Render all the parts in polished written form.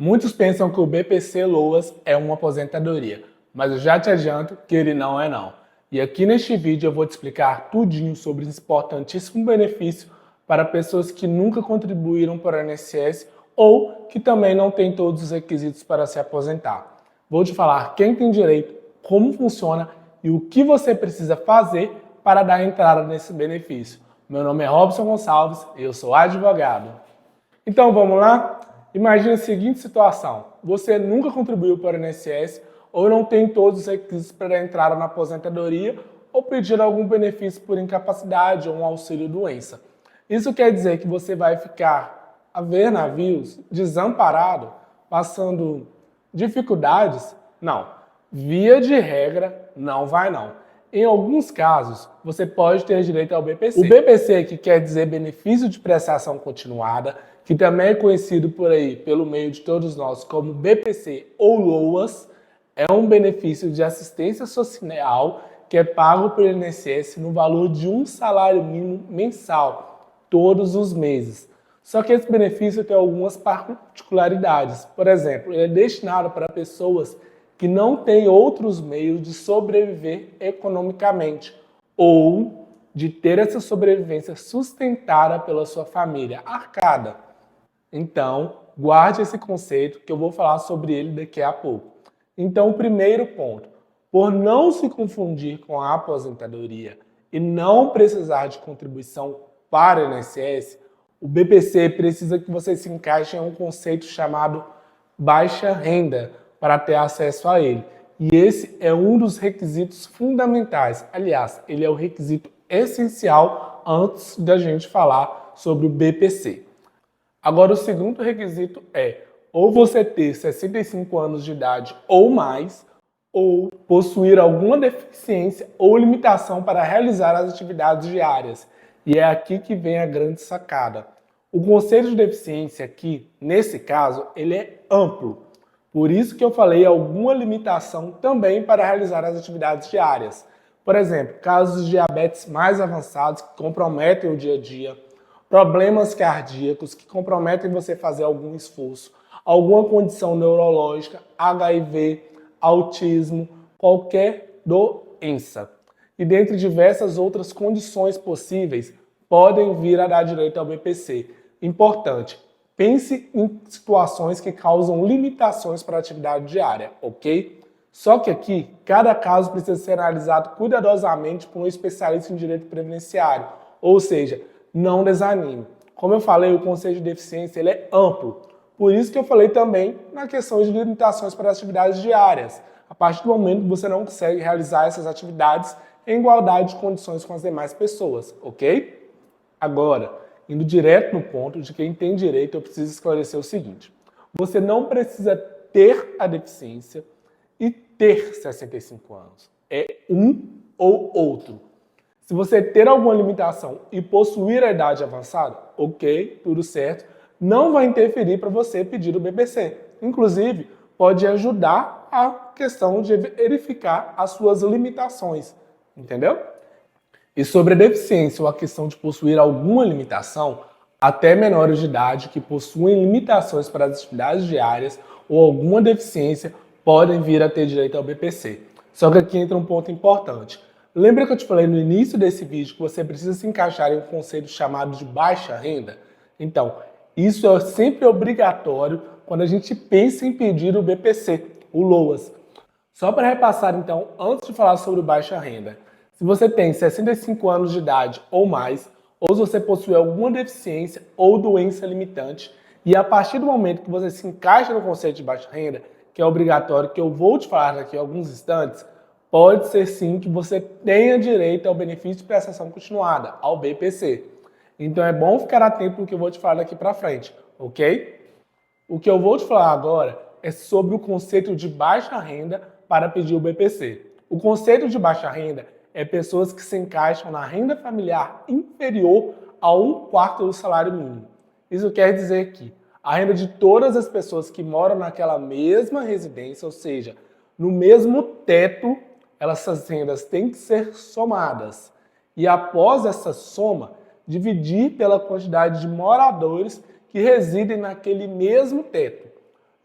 Muitos pensam que o BPC-Loas é uma aposentadoria, mas eu já te adianto que ele não é não. E aqui neste vídeo eu vou te explicar tudinho sobre esse importantíssimo benefício para pessoas que nunca contribuíram para o INSS ou que também não têm todos os requisitos para se aposentar. Vou te falar quem tem direito, como funciona e o que você precisa fazer para dar entrada nesse benefício. Meu nome é Robson Gonçalves e eu sou advogado. Então vamos lá? Imagine a seguinte situação: você nunca contribuiu para o INSS ou não tem todos os requisitos para entrar na aposentadoria ou pedir algum benefício por incapacidade ou um auxílio-doença. Isso quer dizer que você vai ficar a ver navios desamparado, passando dificuldades? Não. Via de regra, não vai não. Em alguns casos, você pode ter direito ao BPC. O BPC, que quer dizer Benefício de Prestação Continuada, que também é conhecido por aí, pelo meio de todos nós, como BPC ou LOAS, é um benefício de assistência social que é pago pelo INSS no valor de um salário mínimo mensal, todos os meses. Só que esse benefício tem algumas particularidades. Por exemplo, ele é destinado para pessoas que não têm outros meios de sobreviver economicamente ou de ter essa sobrevivência sustentada pela sua família, arcada. Então, guarde esse conceito que eu vou falar sobre ele daqui a pouco. Então, o primeiro ponto, por não se confundir com a aposentadoria e não precisar de contribuição para o INSS, o BPC precisa que você se encaixe em um conceito chamado baixa renda para ter acesso a ele. E esse é um dos requisitos fundamentais. Aliás, ele é o requisito essencial antes da gente falar sobre o BPC. Agora, o segundo requisito é ou você ter 65 anos de idade ou mais, ou possuir alguma deficiência ou limitação para realizar as atividades diárias. E é aqui que vem a grande sacada. O conceito de deficiência aqui, nesse caso, ele é amplo. Por isso que eu falei alguma limitação também para realizar as atividades diárias. Por exemplo, casos de diabetes mais avançados que comprometem o dia a dia, problemas cardíacos que comprometem você fazer algum esforço, alguma condição neurológica, HIV, autismo, qualquer doença. E dentre diversas outras condições possíveis, podem vir a dar direito ao BPC. Importante, pense em situações que causam limitações para a atividade diária, ok? Só que aqui, cada caso precisa ser analisado cuidadosamente por um especialista em direito previdenciário, ou seja, não desanime. Como eu falei, o conceito de deficiência ele é amplo. Por isso que eu falei também na questão de limitações para atividades diárias. A partir do momento que você não consegue realizar essas atividades em igualdade de condições com as demais pessoas, ok? Agora, indo direto no ponto de quem tem direito, eu preciso esclarecer o seguinte. Você não precisa ter a deficiência e ter 65 anos. É um ou outro. Se você ter alguma limitação e possuir a idade avançada, ok, tudo certo, não vai interferir para você pedir o BPC. Inclusive, pode ajudar a questão de verificar as suas limitações, entendeu? E sobre a deficiência ou a questão de possuir alguma limitação, até menores de idade que possuem limitações para as atividades diárias ou alguma deficiência podem vir a ter direito ao BPC. Só que aqui entra um ponto importante. Lembra que eu te falei no início desse vídeo que você precisa se encaixar em um conceito chamado de baixa renda? Então, isso é sempre obrigatório quando a gente pensa em pedir o BPC, o LOAS. Só para repassar então, antes de falar sobre baixa renda, se você tem 65 anos de idade ou mais, ou se você possui alguma deficiência ou doença limitante, e a partir do momento que você se encaixa no conceito de baixa renda, que é obrigatório, que eu vou te falar daqui a alguns instantes, pode ser sim que você tenha direito ao benefício de prestação continuada, ao BPC. Então é bom ficar atento no que eu vou te falar daqui para frente, ok? O que eu vou te falar agora é sobre o conceito de baixa renda para pedir o BPC. O conceito de baixa renda é pessoas que se encaixam na renda familiar inferior a 1/4 do salário mínimo. Isso quer dizer que a renda de todas as pessoas que moram naquela mesma residência, ou seja, no mesmo teto, essas rendas têm que ser somadas. E após essa soma, dividir pela quantidade de moradores que residem naquele mesmo teto.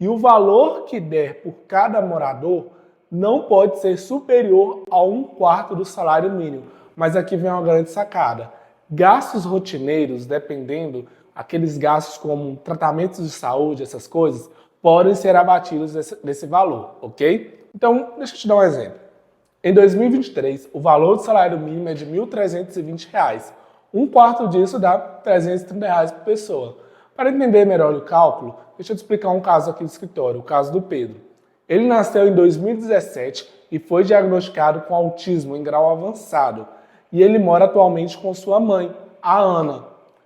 E o valor que der por cada morador não pode ser superior a 1/4 do salário mínimo. Mas aqui vem uma grande sacada. Gastos rotineiros, dependendo, aqueles gastos como tratamentos de saúde, essas coisas, podem ser abatidos desse valor, ok? Então, deixa eu te dar um exemplo. Em 2023, o valor do salário mínimo é de R$ 1.320. 1/4 disso dá R$ 330 por pessoa. Para entender melhor o cálculo, deixa eu te explicar um caso aqui do escritório, o caso do Pedro. Ele nasceu em 2017 e foi diagnosticado com autismo em grau avançado. E ele mora atualmente com sua mãe, a Ana.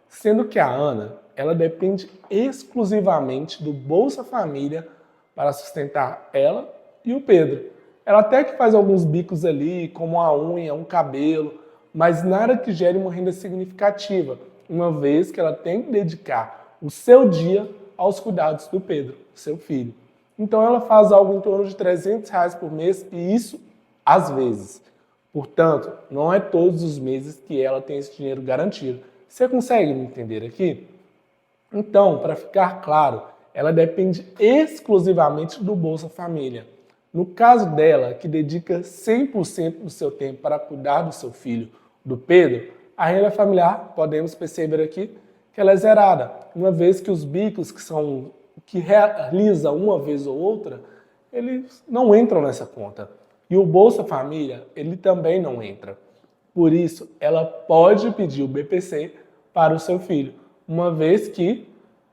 Sendo que a Ana, ela depende exclusivamente do Bolsa Família para sustentar ela e o Pedro. Ela até que faz alguns bicos ali, como a unha, um cabelo, mas nada que gere uma renda significativa, uma vez que ela tem que dedicar o seu dia aos cuidados do Pedro, seu filho. Então ela faz algo em torno de R$ 300 por mês e isso às vezes. Portanto, não é todos os meses que ela tem esse dinheiro garantido. Você consegue me entender aqui? Então, para ficar claro, ela depende exclusivamente do Bolsa Família. No caso dela, que dedica 100% do seu tempo para cuidar do seu filho, do Pedro, a renda familiar, podemos perceber aqui, que ela é zerada, uma vez que os bicos que realiza uma vez ou outra, eles não entram nessa conta. E o Bolsa Família, ele também não entra. Por isso, ela pode pedir o BPC para o seu filho, uma vez que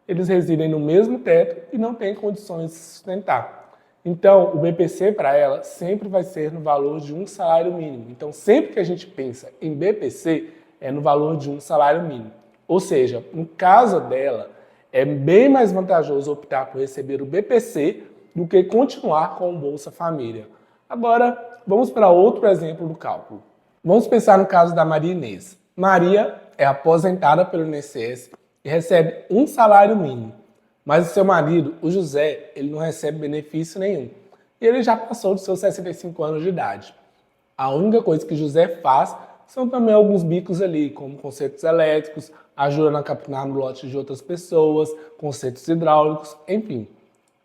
eles residem no mesmo teto e não têm condições de se sustentar. Então, o BPC para ela sempre vai ser no valor de um salário mínimo. Então, sempre que a gente pensa em BPC, é no valor de um salário mínimo. Ou seja, no caso dela, é bem mais vantajoso optar por receber o BPC do que continuar com o Bolsa Família. Agora, vamos para outro exemplo do cálculo. Vamos pensar no caso da Maria Inês. Maria é aposentada pelo INSS e recebe um salário mínimo. Mas o seu marido, o José, ele não recebe benefício nenhum. E ele já passou dos seus 65 anos de idade. A única coisa que José faz são também alguns bicos ali, como consertos elétricos, ajuda a capinar no lote de outras pessoas, consertos hidráulicos, enfim.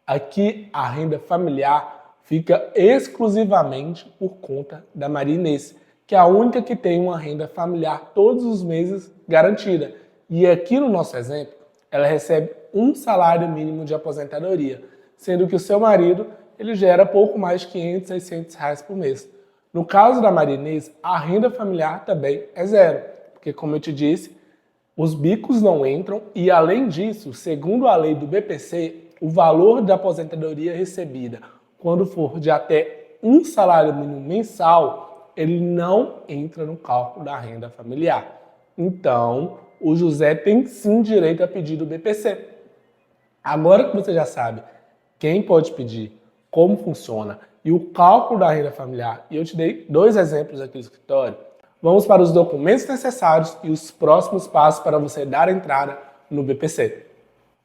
Aqui a renda familiar fica exclusivamente por conta da Maria Inês, que é a única que tem uma renda familiar todos os meses garantida. E aqui no nosso exemplo, ela recebe um salário mínimo de aposentadoria, sendo que o seu marido ele gera pouco mais de 500, 600 reais por mês. No caso da Maria Inês, a renda familiar também é zero, porque como eu te disse, os bicos não entram e além disso, segundo a lei do BPC, o valor da aposentadoria recebida quando for de até um salário mínimo mensal, ele não entra no cálculo da renda familiar. Então, o José tem sim direito a pedir do BPC. Agora que você já sabe quem pode pedir, como funciona e o cálculo da renda familiar, e eu te dei 2 exemplos aqui do escritório, vamos para os documentos necessários e os próximos passos para você dar entrada no BPC.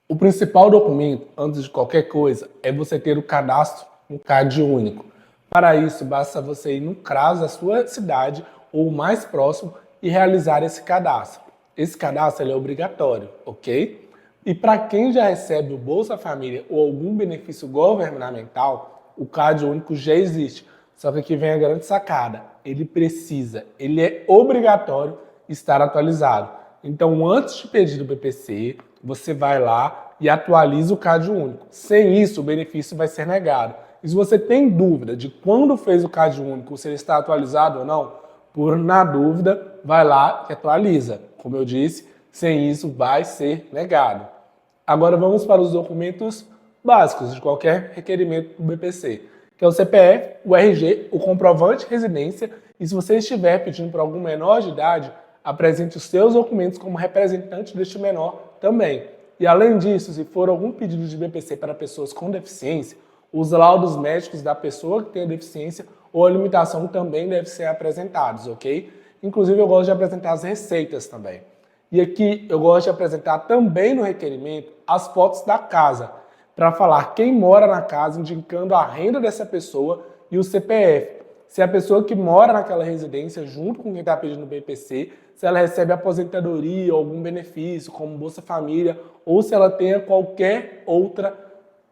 O principal documento, antes de qualquer coisa, é você ter o cadastro no CAD único. Para isso, basta você ir no CRAS da sua cidade ou o mais próximo e realizar esse cadastro. Esse cadastro ele é obrigatório, ok? E para quem já recebe o Bolsa Família ou algum benefício governamental, o CAD único já existe. Só que aqui vem a grande sacada. Ele é obrigatório estar atualizado. Então, antes de pedir o BPC, você vai lá e atualiza o CAD único. Sem isso, o benefício vai ser negado. E se você tem dúvida de quando fez o CAD único, se ele está atualizado ou não, na dúvida, vai lá e atualiza. Como eu disse, sem isso vai ser negado. Agora vamos para os documentos básicos de qualquer requerimento do BPC, que é o CPF, o RG, o comprovante de residência e se você estiver pedindo para algum menor de idade, apresente os seus documentos como representante deste menor também. E além disso, se for algum pedido de BPC para pessoas com deficiência, os laudos médicos da pessoa que tem a deficiência ou a limitação também devem ser apresentados, ok? Inclusive eu gosto de apresentar as receitas também. E aqui eu gosto de apresentar também no requerimento as fotos da casa, para falar quem mora na casa, indicando a renda dessa pessoa e o CPF. Se a pessoa que mora naquela residência, junto com quem está pedindo o BPC, se ela recebe aposentadoria ou algum benefício, como Bolsa Família, ou se ela tenha qualquer outra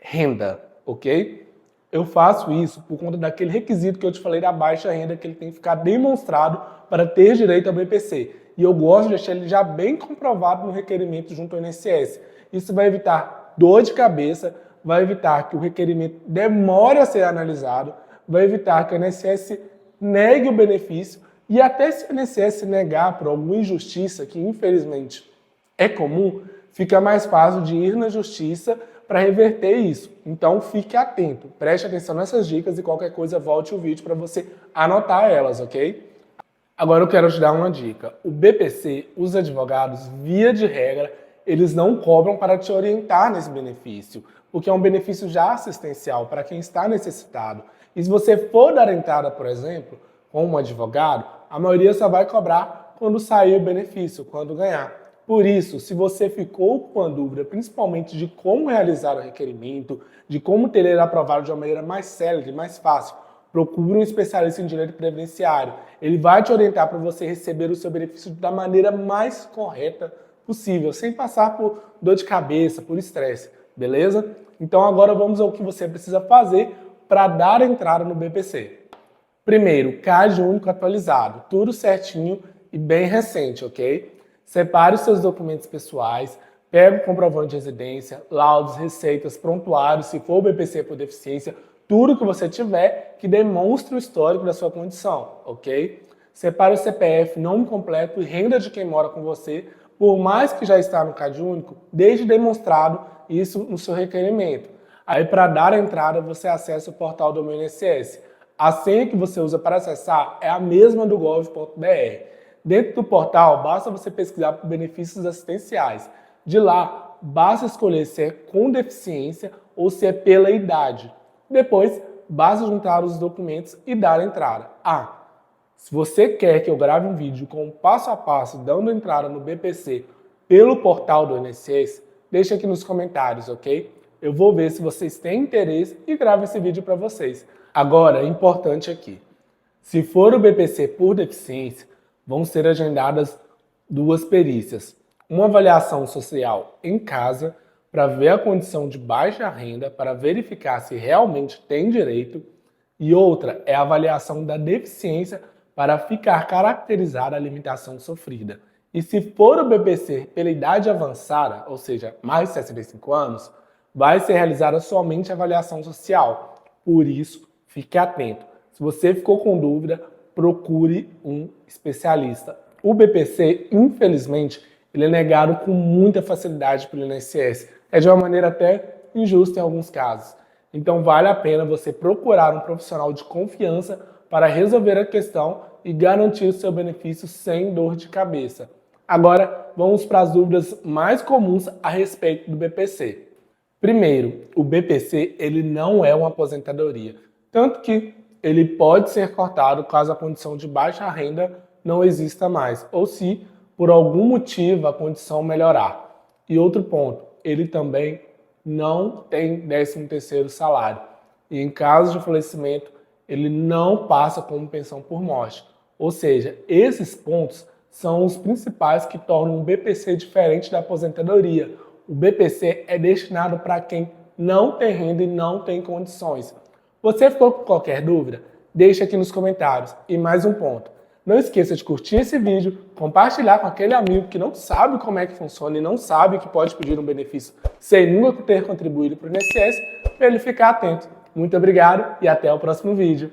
renda, ok? Eu faço isso por conta daquele requisito que eu te falei da baixa renda, que ele tem que ficar demonstrado para ter direito ao BPC. E eu gosto de deixar ele já bem comprovado no requerimento junto ao INSS. Isso vai evitar dor de cabeça, vai evitar que o requerimento demore a ser analisado, vai evitar que o INSS negue o benefício e até se o INSS negar por alguma injustiça, que infelizmente é comum, fica mais fácil de ir na justiça para reverter isso. Então fique atento, preste atenção nessas dicas e qualquer coisa volte o vídeo para você anotar elas, ok? Agora eu quero te dar uma dica. O BPC, os advogados, via de regra, eles não cobram para te orientar nesse benefício, porque é um benefício já assistencial para quem está necessitado. E se você for dar entrada, por exemplo, com um advogado, a maioria só vai cobrar quando sair o benefício, quando ganhar. Por isso, se você ficou com a dúvida, principalmente de como realizar o requerimento, de como ter ele aprovado de uma maneira mais célere, mais fácil, procure um especialista em direito previdenciário. Ele vai te orientar para você receber o seu benefício da maneira mais correta possível, sem passar por dor de cabeça, por estresse, beleza? Então agora vamos ao que você precisa fazer para dar entrada no BPC. Primeiro, CAD único atualizado, tudo certinho e bem recente, ok? Separe os seus documentos pessoais, pegue o comprovante de residência, laudos, receitas, prontuários, se for o BPC por deficiência, tudo que você tiver que demonstre o histórico da sua condição, ok? Separe o CPF, nome completo e renda de quem mora com você, por mais que já está no CAD único, deixe demonstrado isso no seu requerimento. Aí, para dar a entrada, você acessa o portal do meu INSS. A senha que você usa para acessar é a mesma do gov.br. Dentro do portal, basta você pesquisar por benefícios assistenciais. De lá, basta escolher se é com deficiência ou se é pela idade. Depois, basta juntar os documentos e dar a entrada. Se você quer que eu grave um vídeo com passo a passo dando entrada no BPC pelo portal do INSS, deixa aqui nos comentários, ok? Eu vou ver se vocês têm interesse e gravo esse vídeo para vocês. Agora, é importante aqui. Se for o BPC por deficiência, vão ser agendadas 2 perícias. Uma avaliação social em casa, para ver a condição de baixa renda, para verificar se realmente tem direito, e outra é a avaliação da deficiência para ficar caracterizada a limitação sofrida. E se for o BPC pela idade avançada, ou seja, mais de 65 anos, vai ser realizada somente a avaliação social. Por isso, fique atento. Se você ficou com dúvida, procure um especialista. O BPC, infelizmente, ele é negado com muita facilidade pelo INSS. É de uma maneira até injusta em alguns casos. Então vale a pena você procurar um profissional de confiança para resolver a questão e garantir o seu benefício sem dor de cabeça. Agora, vamos para as dúvidas mais comuns a respeito do BPC. Primeiro, o BPC ele não é uma aposentadoria, tanto que ele pode ser cortado caso a condição de baixa renda não exista mais, ou se, por algum motivo, a condição melhorar. E outro ponto, ele também não tem 13º salário. E em caso de falecimento, ele não passa como pensão por morte. Ou seja, esses pontos são os principais que tornam o BPC diferente da aposentadoria. O BPC é destinado para quem não tem renda e não tem condições. Você ficou com qualquer dúvida? Deixa aqui nos comentários. E mais um ponto. Não esqueça de curtir esse vídeo, compartilhar com aquele amigo que não sabe como é que funciona e não sabe que pode pedir um benefício sem nunca ter contribuído para o INSS, para ele ficar atento. Muito obrigado e até o próximo vídeo.